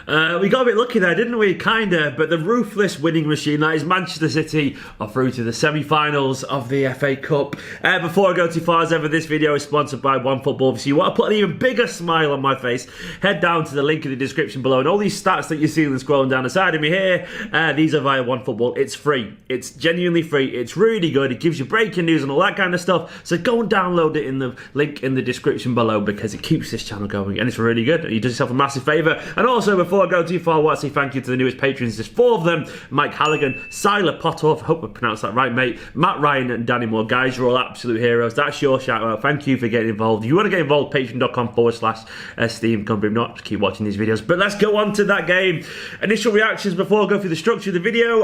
We got a bit lucky there, didn't we? Kinda, but the ruthless winning machine that is Manchester City are through to the semi-finals of the FA Cup. Before I go too far as ever, this video is sponsored by OneFootball. If you want to put an even bigger smile on my face, head down to the link in the description below, and all these stats that you're seeing scrolling down the side of me here, these are via OneFootball. It's free. It's genuinely free. It's really good. It gives you breaking news and all that kind of stuff. So go and download it in the link in the description below, because it keeps this channel going and it's really good. You do yourself a massive favour. And also, before I go too far, I want to say thank you to the newest patrons. There's 4 of them: Mike Halligan, Siler Potoff, hope I pronounced that right, mate, Matt Ryan and Danny Moore. Guys, you're all absolute heroes. That's your shout out. Thank you for getting involved. If you want to get involved, patreon.com/Esteemed Kompany. If not, just keep watching these videos. But let's go on to that game. Initial reactions before I go through the structure of the video.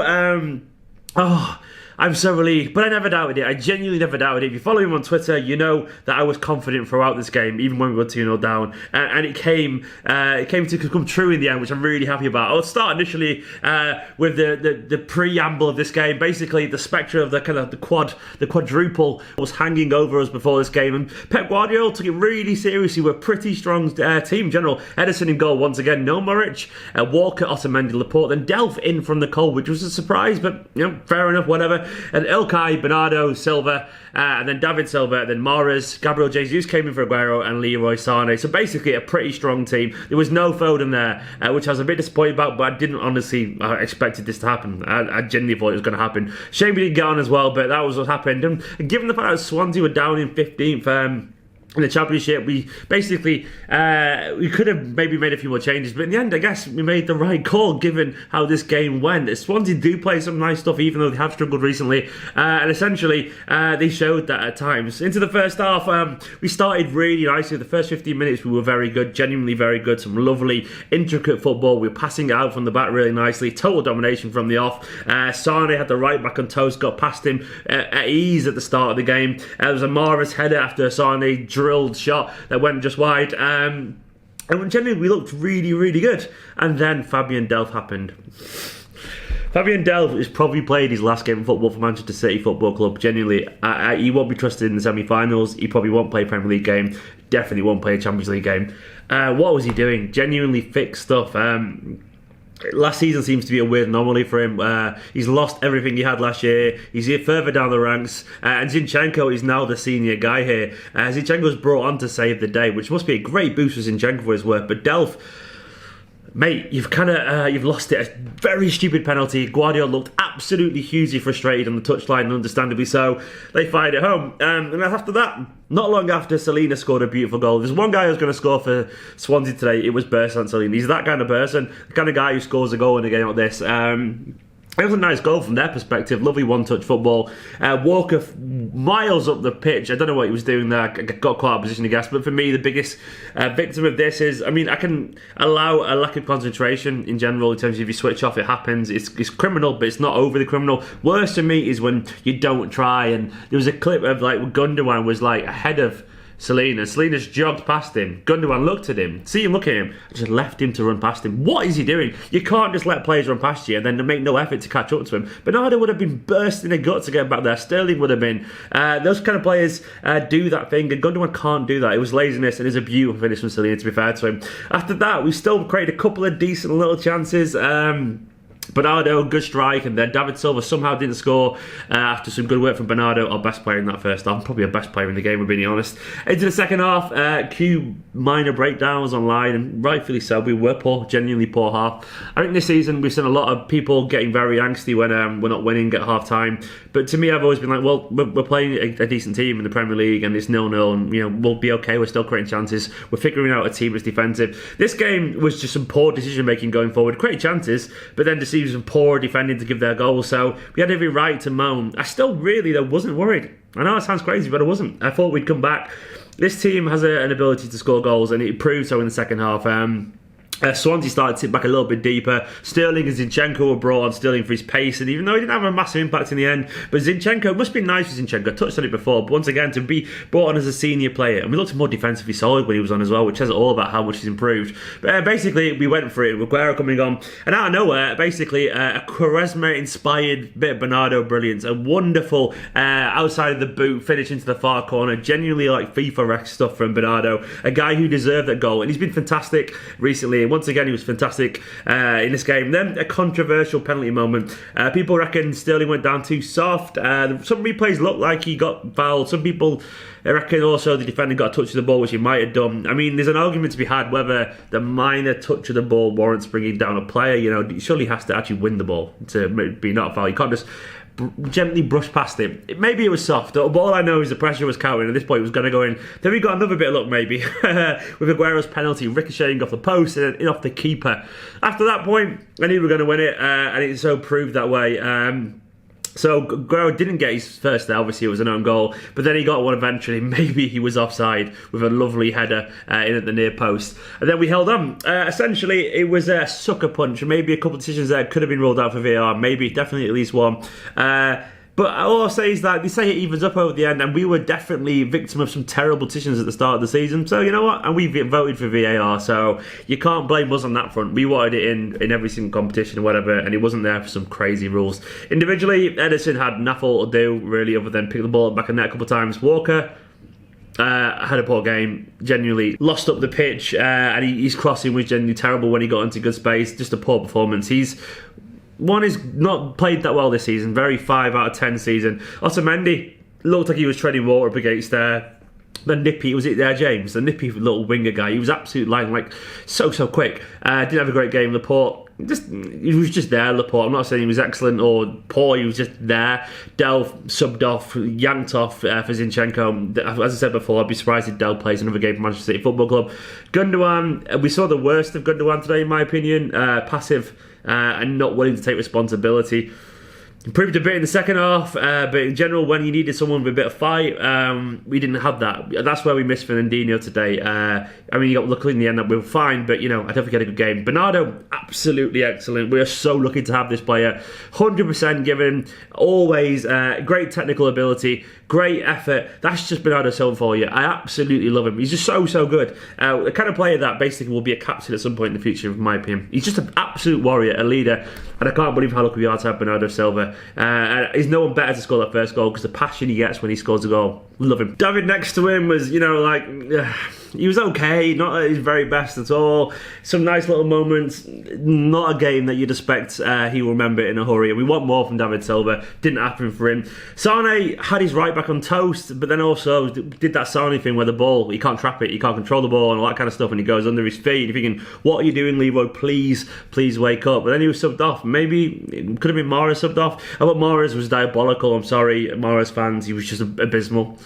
I'm so relieved, but I never doubted it. I genuinely never doubted it. If you follow me on Twitter, you know that I was confident throughout this game, even when we were 2-0 down, and it came to come true in the end, which I'm really happy about. I'll start initially with the preamble of this game. Basically, the spectre of the quadruple was hanging over us before this game, and Pep Guardiola took it really seriously. We're a pretty strong team in general. Ederson in goal once again, no Mahrez, Walker, Otamendi, Laporte, then Delph in from the cold, which was a surprise, but fair enough, whatever. And Oleks, Bernardo Silva, and then David Silva, then Mahrez, Gabriel Jesus came in for Aguero, and Leroy Sane. So basically a pretty strong team. There was no Foden there, which I was a bit disappointed about, but I didn't honestly expected this to happen. I genuinely thought it was going to happen. Shame we didn't get on as well, but that was what happened. And given the fact that Swansea were down in 15th, in the Championship, we basically we could have maybe made a few more changes, but in the end, I guess we made the right call given how this game went. Swansea do play some nice stuff, even though they have struggled recently, and essentially they showed that at times. Into the first half, we started really nicely. The first 15 minutes we were very good, genuinely very good. Some lovely, intricate football. We were passing it out from the back really nicely. Total domination from the off. Sane had the right back on toast, got past him at ease at the start of the game. There was a Mahrez header after Sane drilled shot that went just wide, and generally we looked really, really good. And then Fabian Delph happened. Fabian Delph has probably played his last game of football for Manchester City Football Club. Genuinely, he won't be trusted in the semi-finals. He probably won't play a Premier League game. Definitely won't play a Champions League game. What was he doing? Genuinely thick stuff. Last season seems to be a weird anomaly for him. He's lost everything he had last year. He's here further down the ranks, and Zinchenko is now the senior guy here. Zinchenko was brought on to save the day, which must be a great boost for Zinchenko for his work. But Delph, mate, you've lost it. A very stupid penalty. Guardiola looked absolutely hugely frustrated on the touchline, and understandably so. They fired it home, and after that, not long after, Celina scored a beautiful goal. There's one guy who's going to score for Swansea today. It was Bersant Celina. He's that kind of person, the kind of guy who scores a goal in a game like this. It was a nice goal from their perspective. Lovely one-touch football. Walker miles up the pitch. I don't know what he was doing there. Got caught out of position, I guess. But for me, the biggest victim of this is, I mean, I can allow a lack of concentration in general in terms of if you switch off, it happens. It's criminal, but it's not overly criminal. Worse to me is when you don't try. And there was a clip of like Gundogan was like ahead of Celina. Celina's jogged past him. Gundogan looked at him, see him look at him, just left him to run past him. What is he doing? You can't just let players run past you and then make no effort to catch up to him. Bernardo would have been bursting the guts to get back there. Sterling would have been. Those kind of players do that thing, and Gundogan can't do that. It was laziness, and it's a beautiful finish from Celina, to be fair to him. After that, we still created a couple of decent little chances. Bernardo, good strike, and then David Silva somehow didn't score after some good work from Bernardo, our best player in that first half, probably our best player in the game, if being honest. Into the second half, Q minor breakdowns online, and rightfully so. We were poor, genuinely poor half. I think this season we've seen a lot of people getting very angsty when we're not winning at half time. But to me, I've always been like, well, we're playing a decent team in the Premier League, and it's 0-0, and we'll be okay. We're still creating chances. We're figuring out a team that's defensive. This game was just some poor decision making going forward. Created chances, but then received some poor defending to give their goals. So we had every right to moan. I still really though wasn't worried. I know it sounds crazy, but I wasn't. I thought we'd come back. This team has an ability to score goals, and it proved so in the second half. Swansea started to sit back a little bit deeper. Sterling and Zinchenko were brought on. Sterling for his pace, and even though he didn't have a massive impact in the end, but Zinchenko, it must be nice for Zinchenko. I touched on it before, but once again, to be brought on as a senior player, and we looked more defensively solid when he was on as well, which says all about how much he's improved. But basically, we went for it with Aguero coming on, and out of nowhere, basically a Quaresma-inspired bit of Bernardo brilliance, a wonderful outside of the boot finish into the far corner, genuinely like FIFA-esque stuff from Bernardo, a guy who deserved that goal, and he's been fantastic recently. And once again, he was fantastic in this game. Then a controversial penalty moment. People reckon Sterling went down too soft. Some replays look like he got fouled. Some people reckon also the defender got a touch of the ball, which he might have done. I mean, there's an argument to be had whether the minor touch of the ball warrants bringing down a player. You know, he surely has to actually win the ball to be not a foul. You can't just gently brush past it. Maybe it was soft, but all I know is the pressure was counting. At this point, it was going to go in. Then we got another bit of luck, maybe, with Aguero's penalty ricocheting off the post and in off the keeper. After that point, I knew we were going to win it, and it so proved that way. So Aguero didn't get his first there, obviously it was an own goal, but then he got one eventually. Maybe he was offside with a lovely header in at the near post. And then we held on. Essentially, it was a sucker punch. Maybe a couple of decisions there could have been ruled out for VAR. Maybe, definitely at least one. But all I'll say is that they say it evens up over the end, and we were definitely victim of some terrible decisions at the start of the season. So you know what? And we voted for VAR, so you can't blame us on that front. We wanted it in every single competition or whatever, and it wasn't there for some crazy rules. Individually, Edison had nothing to do really other than pick the ball up back in net a couple of times. Walker had a poor game, genuinely lost up the pitch, and his crossing was genuinely terrible when he got into good space. Just a poor performance. He's not played that well this season. Very 5 out of 10 season. Otamendi looked like he was treading water up against the nippy, was it there, James? The nippy little winger guy. He was absolutely like so quick. Didn't have a great game. Laporte, he was just there. Laporte, I'm not saying he was excellent or poor, he was just there. Delph subbed off, yanked off for Zinchenko. As I said before, I'd be surprised if Delph plays another game for Manchester City Football Club. Gundogan, we saw the worst of Gundogan today in my opinion. Passive and not willing to take responsibility. Improved a bit in the second half, but in general, when you needed someone with a bit of fight, we didn't have that. That's where we missed Fernandinho today. I mean, you got lucky in the end that we were fine, but, you know, I don't think he had a good game. Bernardo, absolutely excellent. We are so lucky to have this player. 100% given, always great technical ability, great effort. That's just Bernardo Silva for you. I absolutely love him. He's just so good. The kind of player that basically will be a captain at some point in the future, in my opinion. He's just an absolute warrior, a leader, and I can't believe how lucky we are to have Bernardo Silva. He's no one better to score that first goal because the passion he gets when he scores a goal, love him. David next to him was, you know, like he was okay, not at his very best at all. Some nice little moments, not a game that you'd expect he will remember in a hurry. And we want more from David Silva. Didn't happen for him. Sane had his right back on toast, but then also did that Sane thing where the ball, he can't trap it, he can't control the ball and all that kind of stuff, and he goes under his feet. You're thinking, what are you doing, Leroy? Please wake up. But then he was subbed off. Maybe it could have been Mahrez subbed off. I thought Mahrez was diabolical. I'm sorry, Mahrez fans. He was just abysmal.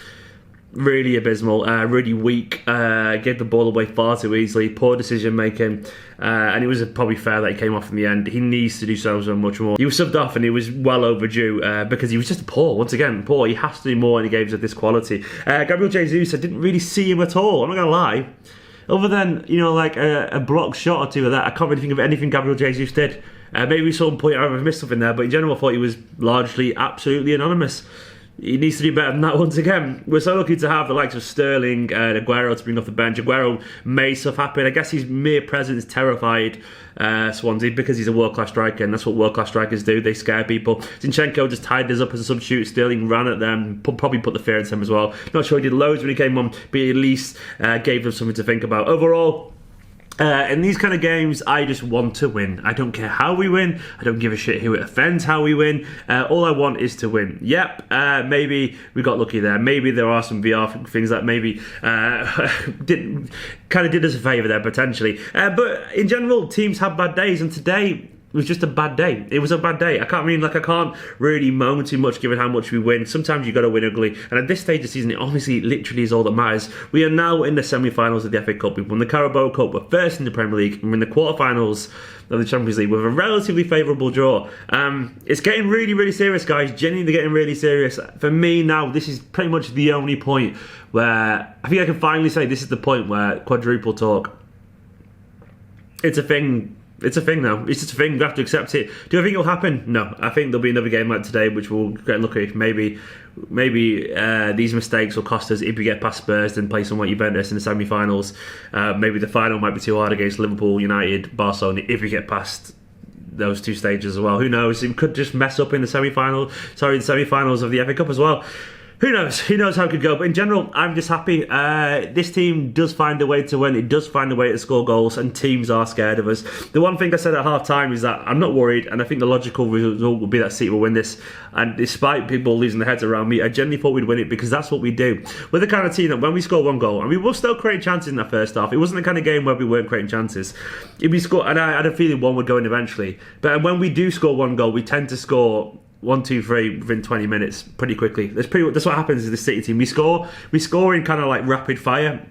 Really abysmal, really weak, gave the ball away far too easily, poor decision making, and it was probably fair that he came off in the end. He needs to do so much more. He was subbed off and he was well overdue because he was just poor, once again, poor. He has to do more in games of this quality. Gabriel Jesus, I didn't really see him at all, I'm not going to lie. Other than, you know, like a block shot or two of that, I can't really think of anything Gabriel Jesus did. Maybe some point I've missed something there, but in general I thought he was largely absolutely anonymous. He needs to do better than that once again. We're so lucky to have the likes of Sterling and Aguero to bring off the bench. Aguero made stuff happen. I guess his mere presence terrified Swansea because he's a world-class striker, and that's what world-class strikers do. They scare people. Zinchenko just tied us up as a substitute. Sterling ran at them, probably put the fear into them as well. Not sure he did loads when he came on, but he at least gave them something to think about. Overall, in these kind of games, I just want to win. I don't care how we win. I don't give a shit who it offends how we win. All I want is to win. Yep, maybe we got lucky there. Maybe there are some VR things that maybe did us a favour there, potentially. But in general, teams have bad days, and today it was just a bad day. It was a bad day. I can't really moan too much given how much we win. Sometimes you got to win ugly. And at this stage of the season, it honestly literally is all that matters. We are now in the semi-finals of the FA Cup. We've won the Carabao Cup. We're first in the Premier League. And we're in the quarter-finals of the Champions League with a relatively favourable draw. It's getting really, really serious, guys. Genuinely getting really serious. For me now, this is pretty much the only point where I think I can finally say this is the point where quadruple talk It's a thing. It's a thing now. It's just a thing. We have to accept it. Do I think it'll happen? No. I think there'll be another game like today, which we'll get lucky. Maybe these mistakes will cost us if we get past Spurs and play someone like Juventus in the semi-finals. Maybe the final might be too hard against Liverpool, United, Barcelona if we get past those two stages as well. Who knows? It could just mess up in the semi-finals of the FA Cup as well. Who knows? Who knows how it could go? But in general, I'm just happy. This team does find a way to win. It does find a way to score goals, and teams are scared of us. The one thing I said at half-time is that I'm not worried, and I think the logical result will be that City will win this. And despite people losing their heads around me, I genuinely thought we'd win it because that's what we do. We're the kind of team that when we score one goal, and we will still create chances in that first half. It wasn't the kind of game where we weren't creating chances. If we score, and I had a feeling one would go in eventually. But when we do score one goal, we tend to score 1, 2, 3 within 20 minutes pretty quickly. That's what happens to the City team. We score in kind of like rapid fire.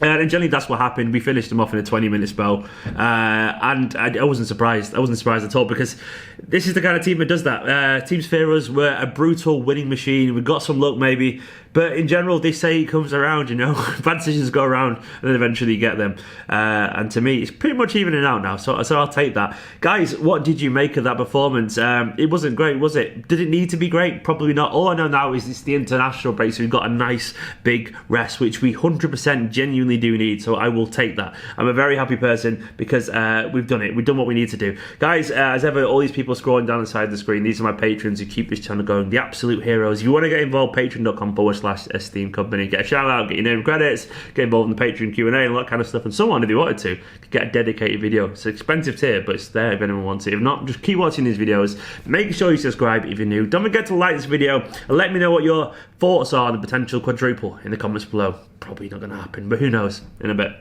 And generally that's what happened. We finished them off in a 20-minute spell. And I wasn't surprised. I wasn't surprised at all because this is the kind of team that does that. Teams fear us. We're a brutal winning machine. We've got some luck maybe. But in general, they say it comes around, Bad decisions go around and then eventually you get them. And to me, it's pretty much evening out now. So I'll take that. Guys, what did you make of that performance? It wasn't great, was it? Did it need to be great? Probably not. All I know now is it's the international break. So we've got a nice big rest, which we 100% genuinely do need. So I will take that. I'm a very happy person because we've done it. We've done what we need to do. Guys, as ever, all these people scrolling down the side of the screen, these are my patrons who keep this channel going. The absolute heroes. If you want to get involved, patreon.com/Esteemed Kompany. Get a shout out, get your name credits, get involved in the Patreon Q&A and all that kind of stuff. And someone, if you wanted to, could get a dedicated video. It's an expensive tier, but it's there if anyone wants it. If not, just keep watching these videos. Make sure you subscribe if you're new. Don't forget to like this video and let me know what your thoughts are on the potential quadruple in the comments below. Probably not going to happen, but who knows? In a bit.